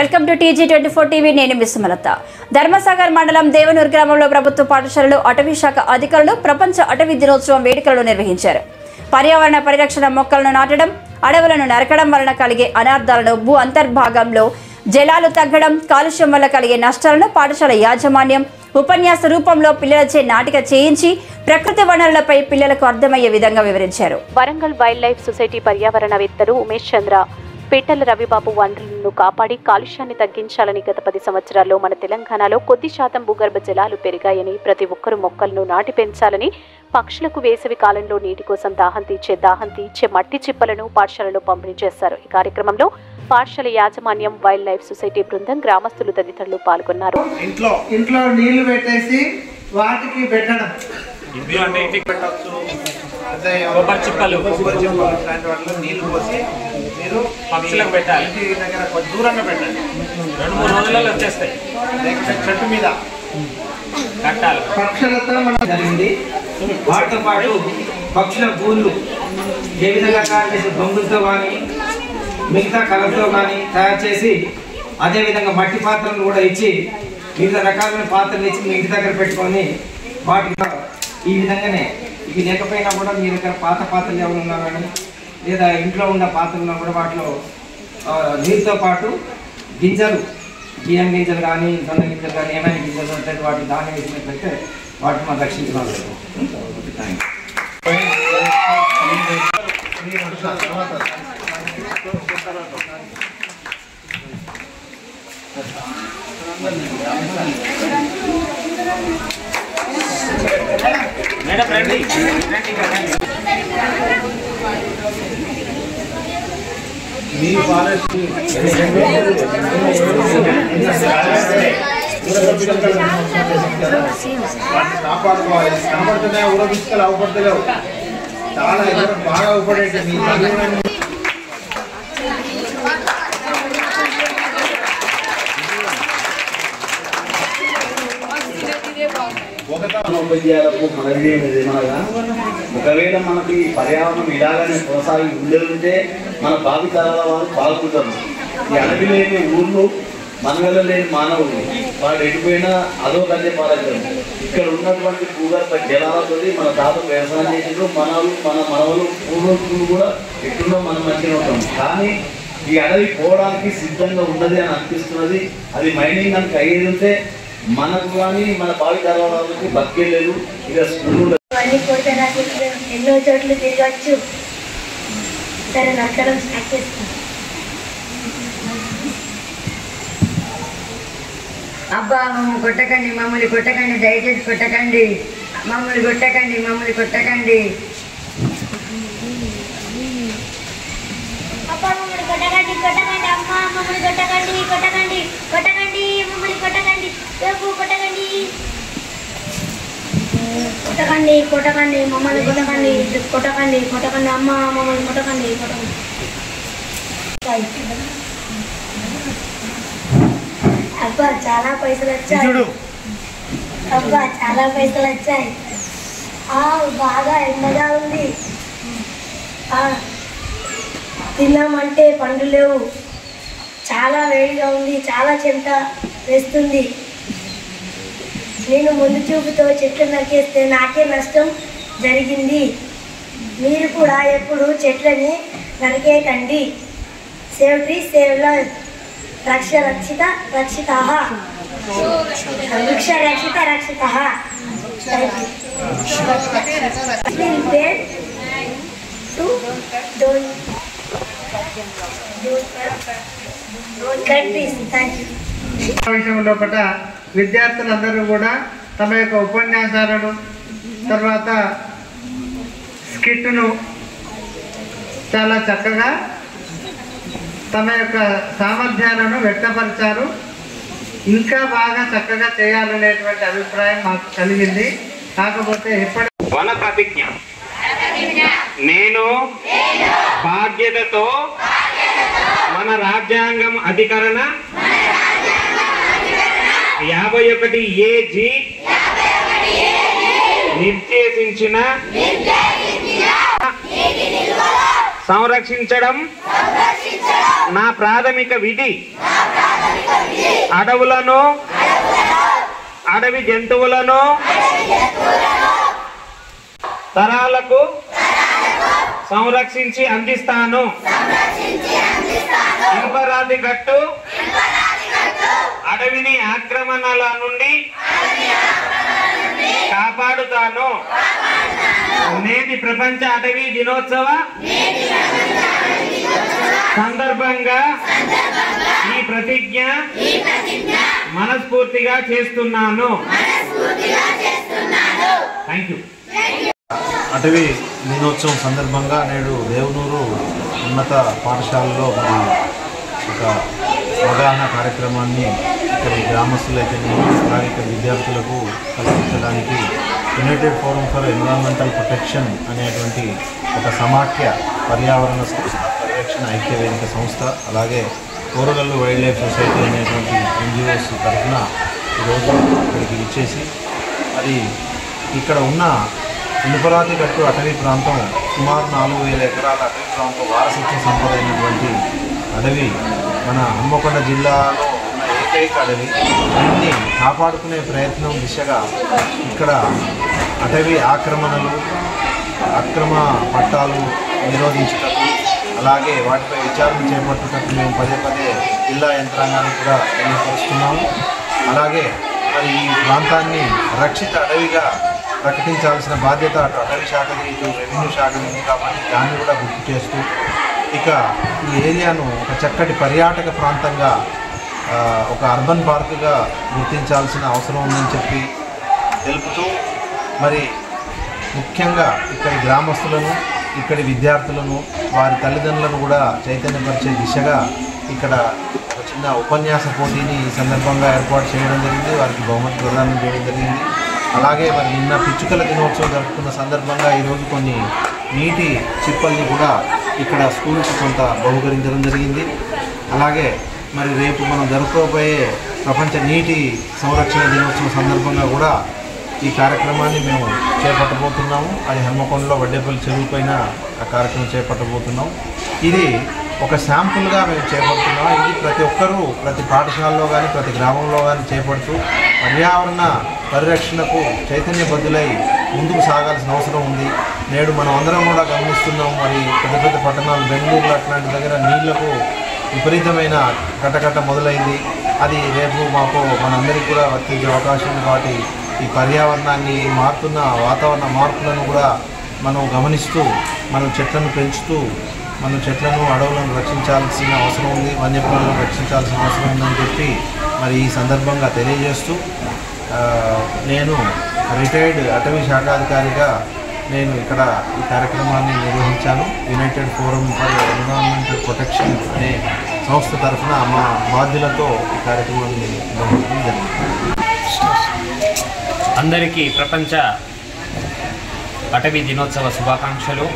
Welcome to TG24 TV. నేను miss Sumalatha. Dharmasagar మండలం దేవనూరు గ్రామంలో ప్రభుత్వ పాఠశాలలో అటవీ శాఖ అధికారులు ప్రపంచ అటవీ దినోత్సవం వేడుకలను నిర్వహించారు. పర్యావరణ పరిరక్షణ, మొక్కలను నాటడం, అడవులను నరకడం వలన కలిగే అనార్థాలను, భూ అంతర్భాగంలో జలాలు తగ్గడం, కాలుష్యం వల్ల కలిగే నష్టాలను పాఠశాల యాజమాన్యం ఉపన్యాస రూపంలో పిల్లలచే నాటిక చేయించి ప్రకృతి వనరులపై పిల్లలకు అర్థమయ్యే విధంగా వివరించారు. వరంగల్ వైల్డ్ లైఫ్ సొసైటీ పర్యావరణవేత్తలు ఉమేష్ చంద్ర, పేటల రవిబాబు వనరులను కాపాడి కాలుష్యాన్ని తగ్గించాలని గత 10 సంవత్సరాల్లో మన తెలంగాణలో కొద్ది శాతం భూగర్భ జలాలు పెరిగాయని, ప్రతి ఒక్కరూ మొక్కలను నాటి పెంచాలని, పక్షులకు వేసవి కాలంలో నీటి కోసం దాహం తీర్చే మట్టి చిప్పలను పాఠశాలలో పంపిణీ చేశారు. ఈ కార్యక్రమంలో పాఠశాల యాజమాన్యం, వైల్డ్ లైఫ్ సొసైటీ బృందం, గ్రామస్తులు తదితరులు పాల్గొన్నారు. ఇంట్లో నీళ్లు పెట్టేసి వాటికి పెట్టడం, కొబ్బరి చిప్పలు లాంటి వాటిలో నీళ్లు పోసి మీరు పక్షులకు పెట్టాలి. ఇంటి దగ్గర కొంచెం దూరంగా పెట్టండి. 2-3 రోజులలో వచ్చేస్తాయి. లేకపోతే చెట్టు మీద కట్టాలి. పక్షులతో మనం జరిగింది. వాటితో పాటు పక్షుల గూళ్ళు ఏ విధంగా తయారు చేసి బొంగులతో కానీ మిగతా కలర్తో కానీ తయారు చేసి, అదేవిధంగా మట్టి పాత్రలు కూడా ఇచ్చి, వివిధ రకాలైన పాత్రలు ఇచ్చి మీ ఇంటి దగ్గర పెట్టుకొని వాటిలో ఈ విధంగానే ఇవి లేకపోయినా కూడా మీ దగ్గర పాత పాత్రలు ఎవరు ఉన్నా కానీ, లేదా ఇంట్లో ఉన్న పాత్రలు కూడా వాటిలో నీరుతో పాటు గింజలు, బియ్యం గింజలు కానీ, జొన్న గింజలు కానీ, ఏమైనా గింజలు ఉంటే వాటి దాన్ని వేసినట్లయితే వాటిని మనం రక్షించగలరు. మేడం రండి. మీ ఫారెస్ట్ కాపాడుకోవాలి. కనపడుతున్నాయి, ఊరబిస్కలు అవపడతలేవు. చాలా బాగా ఉపడేది మీ ఉపాధ్యాయులకు మనగా ఒకవేళ మనకి పర్యావరణం ఇలాగనే కొనసాగి ఉంటే మన భావితరాల వారు బాగుంటారు. ఈ అడవి లేని ఊళ్ళు, మనగల లేని మానవులు, వాళ్ళు ఎటుపోయినా అదో కంటే పాలవుతారు. ఇక్కడ ఉన్నటువంటి భూగర్భ జలాలతో మన తాతలు వ్యవసాయం చేసినప్పుడు మన మనవలు పూర్వకులు కూడా ఎట్టున్నా మనం మంచిగా ఉంటాం. కానీ ఈ అడవి పోవడానికి సిద్ధంగా ఉన్నది అని అనిపిస్తున్నది. అది మైనింగ్ అని అయ్యేది ఉంటే మనకు కానీ మన భావితరాలకి బతికేలేదు. ఇక స్కూల్ ఎన్నో చోట్ల తిరగచ్చు. సరే, నరకడం స్టార్ట్ చేస్తాం. అబ్బా మమ్మల్ని కొట్టకండి, దయచేసి కొట్టకండి, మమ్మల్ని కొట్టకండి. అబ్బా మమ్మల్ని కొట్టకండి, అమ్మ మమ్మల్ని కొట్టకండి, మమ్మల్ని కొట్టకండి, రేపు కొట్టకండి, మమ్మల్ని కొట్టకండి, అమ్మ మమ్మల్ని కొట్టకండి. అబ్బా చాలా పైసలు వచ్చాయి. బాగా ఎండగా ఉంది. తిన్నామంటే పండ్లు లేవు. చాలా వేడిగా ఉంది. చాలా చెమట వేస్తుంది. నేను ముందు చూపుతో చెట్లు నరికేస్తే నాకే నష్టం జరిగింది. మీరు కూడా ఎప్పుడు చెట్లని నరికేయకండి. Save tree, save life. వృక్ష రక్షిత రక్షితః. విషయంలో పట విద్యార్థులందరూ కూడా తమ యొక్క ఉపన్యాసాలను, తర్వాత స్కిట్ను చాలా చక్కగా తమ యొక్క సామర్థ్యాలను వ్యక్తపరిచారు. ఇంకా బాగా చక్కగా చేయాలనేటువంటి అభిప్రాయం మాకు కలిగింది. కాకపోతే ఇప్పటి వన ప్రతిజ్ఞ. నేను బాధ్యతతో మన రాజ్యాంగం అధికరణ 51AG నిర్దేశించిన సంరక్షించడం నా ప్రాథమిక విధి అడవులను అడవి జంతువులను తరాలకు సంరక్షించి అందిస్తాను. ఇనుపరాతి గట్టు అడవిని ఆక్రమణల నుండి కాపాడుతాను. నేటి ప్రపంచ అటవీ దినోత్సవ సందర్భంగా ఈ ప్రతిజ్ఞ మనస్ఫూర్తిగా చేస్తున్నాను. Thank you. అటవీ దినోత్సవం సందర్భంగా నేడు దేవనూరు ఉన్నత పాఠశాలలో మరి ఒక అవగాహన కార్యక్రమాన్ని ఇక్కడ గ్రామస్తులైతే అలాగే ఇక్కడ విద్యార్థులకు కల్పించడానికి United forum for environmental protection అనేటువంటి ఒక సమాఖ్య పర్యావరణ పరిరక్షణ ఐక్యవేదిక సంస్థ అలాగే కోరగల్లు వైల్డ్ లైఫ్ సొసైటీ అనేటువంటి ఎన్జిఓస్ తరఫున ఈరోజు ఇక్కడికి ఇచ్చేసి అది ఇక్కడ ఉన్న ఇనుపరాతి గట్టు అటవీ ప్రాంతం సుమారు 4,000 ఎకరాల అటవీ ప్రాంతం వారసత్వ సంపద అయినటువంటి అడవి మన హన్మకొండ జిల్లాలో ఉన్న ఏకైక అడవి. దీన్ని కాపాడుకునే ప్రయత్నం దిశగా ఇక్కడ అటవీ ఆక్రమణలు అక్రమ పట్టాలు నిరోధించటకు అలాగే వాటిపై విచారణ చేపట్టుటకు మేము పదే పదే జిల్లా యంత్రాంగాన్ని కూడా తెలియపరుస్తున్నాము. అలాగే మరి ఈ ప్రాంతాన్ని రక్షిత అడవిగా ప్రకటించాల్సిన బాధ్యత అటు అటవీ శాఖది ఇటు రెవెన్యూ శాఖది ఉంది కాబట్టి దాన్ని కూడా గుర్తు చేస్తూ ఇక ఈ ఏరియాను ఒక చక్కటి పర్యాటక ప్రాంతంగా ఒక అర్బన్ పార్కుగా గుర్తించాల్సిన అవసరం ఉందని చెప్పి తెలుపుతూ మరి ముఖ్యంగా ఇక్కడి గ్రామస్తులను ఇక్కడి విద్యార్థులను వారి తల్లిదండ్రులను కూడా చైతన్యపరిచే దిశగా ఇక్కడ ఒక చిన్న ఉపన్యాస పోటీని ఈ సందర్భంగా ఏర్పాటు చేయడం జరిగింది. వారికి బహుమతి ప్రదానం చేయడం జరిగింది. అలాగే మరి నిన్న పిచ్చుకల దినోత్సవం జరుపుకున్న సందర్భంగా ఈరోజు కొన్ని నీటి చిప్పల్ని కూడా ఇక్కడ స్కూల్కి కొంత బహుకరించడం జరిగింది. అలాగే మరి రేపు మనం జరుపుకోబోయే ప్రపంచ నీటి సంరక్షణ దినోత్సవం సందర్భంగా కూడా ఈ కార్యక్రమాన్ని మేము చేపట్టబోతున్నాము. అది హన్మకొండలో వడ్డేపల్లి చెరువు పైన ఆ కార్యక్రమం చేపట్టబోతున్నాం. ఇది ఒక శాంపుల్గా మేము చేపడుతున్నాం. ఇది ప్రతి ఒక్కరూ ప్రతి పాఠశాలలో కానీ ప్రతి గ్రామంలో కానీ చేపడుతూ పర్యావరణ పరిరక్షణకు చైతన్యబద్ధులై ముందుకు సాగాల్సిన అవసరం ఉంది. నేడు మనం అందరం కూడా గమనిస్తున్నాం. మరి పెద్ద పెద్ద పట్టణాలు బెంగళూరు అట్లాంటి దగ్గర నీళ్లకు విపరీతమైన కట్టకట్ట మొదలైంది. అది రేపు మాకు మనందరికీ కూడా వర్తించే అవకాశం ఉంది. కాబట్టి ఈ పర్యావరణాన్ని మారుతున్న వాతావరణ మార్పులను కూడా మనం గమనిస్తూ మనం చెట్లను పెంచుతూ మనం చెట్లను అడవులను రక్షించాల్సిన అవసరం ఉంది. వన్యప్రాణులను రక్షించాల్సిన అవసరం ఉందని చెప్పి మరి ఈ సందర్భంగా తెలియజేస్తూ నేను రిటైర్డ్ అటవీ శాఖాధికారిగా నేను ఇక్కడ ఈ కార్యక్రమాన్ని నిర్వహించాను. United forum for environmental protection అనే సంస్థ తరఫున మా బాధ్యులతో ఈ కార్యక్రమాన్ని నిర్వహించడం జరిగింది. అందరికీ ప్రపంచ అటవీ దినోత్సవ శుభాకాంక్షలు.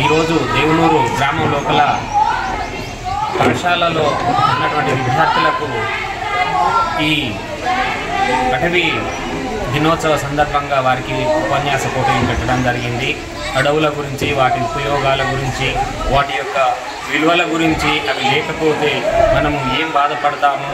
ఈరోజు దేవనూరు గ్రామం లోపల పాఠశాలలో ఉన్నటువంటి విద్యార్థులకు ఈ అటవీ దినోత్సవ సందర్భంగా వారికి ఉపన్యాస పోటీలు పెట్టడం జరిగింది. అడవుల గురించి, వాటి ఉపయోగాల గురించి, వాటి యొక్క విలువల గురించి, అవి లేకపోతే మనము ఏం బాధపడతాము,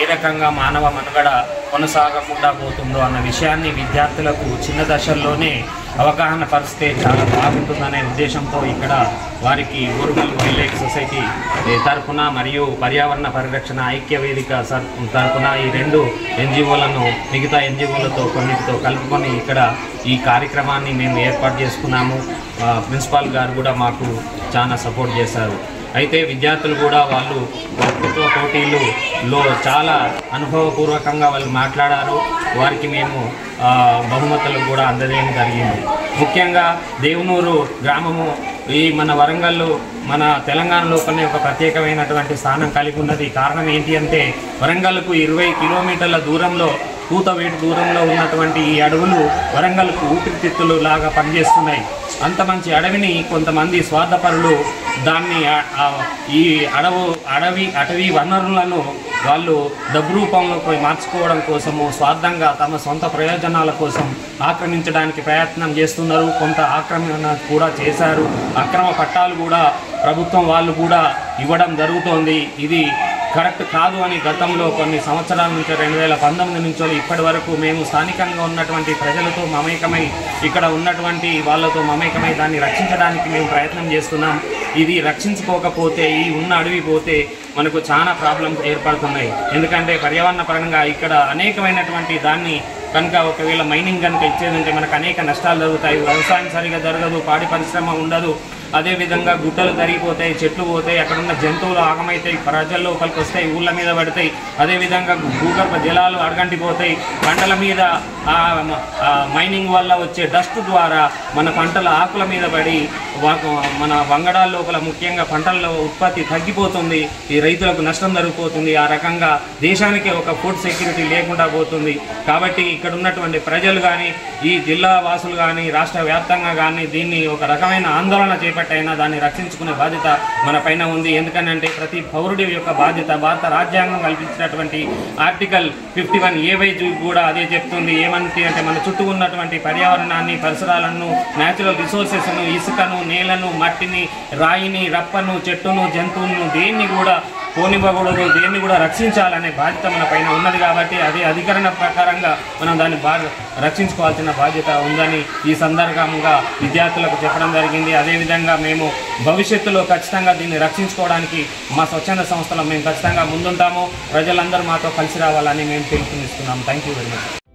ఏ రకంగా మానవ మనుగడ కొనసాగకుండా పోతుందో అన్న విషయాన్ని విద్యార్థులకు చిన్న దశల్లోనే అవగాహన పరిస్తే చాలా బాగుంటుందనే ఉద్దేశంతో ఇక్కడ వారికి ఊరుగల్ వైల్డ్ లైఫ్ సొసైటీ తరఫున మరియు పర్యావరణ పరిరక్షణ ఐక్య వేదిక తరఫున ఈ రెండు ఎన్జిఓలను మిగతా ఎన్జిఓలతో కొన్నిటితో కలుపుకొని ఇక్కడ ఈ కార్యక్రమాన్ని మేము ఏర్పాటు చేసుకున్నాము. ప్రిన్సిపాల్ గారు కూడా మాకు చాలా సపోర్ట్ చేశారు. అయితే విద్యార్థులు కూడా వాళ్ళు వక్తృత్వ పోటీలలో చాలా అనుభవపూర్వకంగా వాళ్ళు మాట్లాడారు. వారికి మేము బహుమతులు కూడా అందజేయడం జరిగింది. ముఖ్యంగా దేవనూరు గ్రామము ఈ మన వరంగల్ మన తెలంగాణ లోపలనే ఒక ప్రత్యేకమైనటువంటి స్థానం కలిగి ఉన్నది. కారణం ఏంటి అంటే వరంగల్కు 20 కిలోమీటర్ల దూరంలో కూతవేటు దూరంలో ఉన్నటువంటి ఈ అడవులు వరంగల్కు ఊపిరితిత్తులు లాగా పనిచేస్తున్నాయి. అంత మంచి అడవిని కొంతమంది స్వార్థపరులు దాన్ని ఈ అటవీ వనరులను వాళ్ళు డబ్బు రూపంలోకి మార్చుకోవడం కోసము స్వార్థంగా తమ సొంత ప్రయోజనాల కోసం ఆక్రమించడానికి ప్రయత్నం చేస్తున్నారు. కొంత ఆక్రమణ కూడా చేశారు. అక్రమ పట్టాలు కూడా ప్రభుత్వం వాళ్ళు కూడా ఇవ్వడం జరుగుతోంది. ఇది కరెక్ట్ కాదు అని గతంలో కొన్ని సంవత్సరాల నుంచి 2019 నుంచో ఇప్పటి వరకు మేము స్థానికంగా ఉన్నటువంటి ప్రజలతో మమేకమై ఇక్కడ ఉన్నటువంటి వాళ్ళతో మమేకమై దాన్ని రక్షించడానికి మేము ప్రయత్నం చేస్తున్నాం. ఇది రక్షించుకోకపోతే ఈ ఉన్న అడవి పోతే మనకు చాలా ప్రాబ్లమ్స్ ఏర్పడుతున్నాయి. ఎందుకంటే పర్యావరణ పరంగా ఇక్కడ అనేకమైనటువంటి దాన్ని కనుక ఒకవేళ మైనింగ్ కనుక ఇచ్చేదంటే మనకు అనేక నష్టాలు జరుగుతాయి. వ్యవసాయం సరిగా జరగదు, పాడి పరిశ్రమ ఉండదు, అదేవిధంగా గుట్టలు తరిగిపోతాయి, చెట్లు పోతాయి, అక్కడున్న జంతువులు ఆగమవుతాయి, ప్రజల లోపలికి వస్తాయి, ఊళ్ళ మీద పడతాయి, అదేవిధంగా భూగర్భ జలాలు అడగంటిపోతాయి. పంటల మీద మైనింగ్ వల్ల వచ్చే డస్ట్ ద్వారా మన పంటల ఆకుల మీద పడి మన వంగడాల లోపల ముఖ్యంగా పంటల ఉత్పత్తి తగ్గిపోతుంది, ఈ రైతులకు నష్టం జరిగిపోతుంది. ఆ రకంగా దేశానికి ఒక ఫుడ్ సెక్యూరిటీ లేకుండా పోతుంది. కాబట్టి ఇక్కడ ఉన్నటువంటి ప్రజలు కానీ ఈ జిల్లా వాసులు కానీ రాష్ట్ర వ్యాప్తంగా కానీ దీన్ని ఒక రకమైన ఆందోళన చేపట్టైనా దాన్ని రక్షించుకునే బాధ్యత మన పైన ఉంది. ఎందుకనంటే ప్రతి పౌరుడి యొక్క బాధ్యత భారత రాజ్యాంగం కల్పించినటువంటి ఆర్టికల్ 51A కూడా అదే చెప్తుంది. ఏమంటే అంటే మన చుట్టూ ఉన్నటువంటి పర్యావరణాన్ని, పరిసరాలను, న్యాచురల్ రిసోర్సెస్ను, ఇసుకను, నేలను, మట్టిని, రాయిని, రప్పను, చెట్టును, జంతువులను దేన్ని కూడా పోనివ్వకూడదు, దేన్ని కూడా రక్షించాలనే బాధ్యత మన పైన ఉన్నది. కాబట్టి అదే అధికరణ ప్రకారంగా మనం దాన్ని రక్షించుకోవాల్సిన బాధ్యత ఉందని ఈ సందర్భంగా విద్యార్థులకు చెప్పడం జరిగింది. అదేవిధంగా మేము భవిష్యత్తులో ఖచ్చితంగా దీన్ని రక్షించుకోవడానికి మా స్వచ్ఛంద సంస్థలో మేము ఖచ్చితంగా ముందుంటాము. ప్రజలందరూ మాతో కలిసి రావాలని మేము పిలుపునిస్తున్నాము. Thank you very much.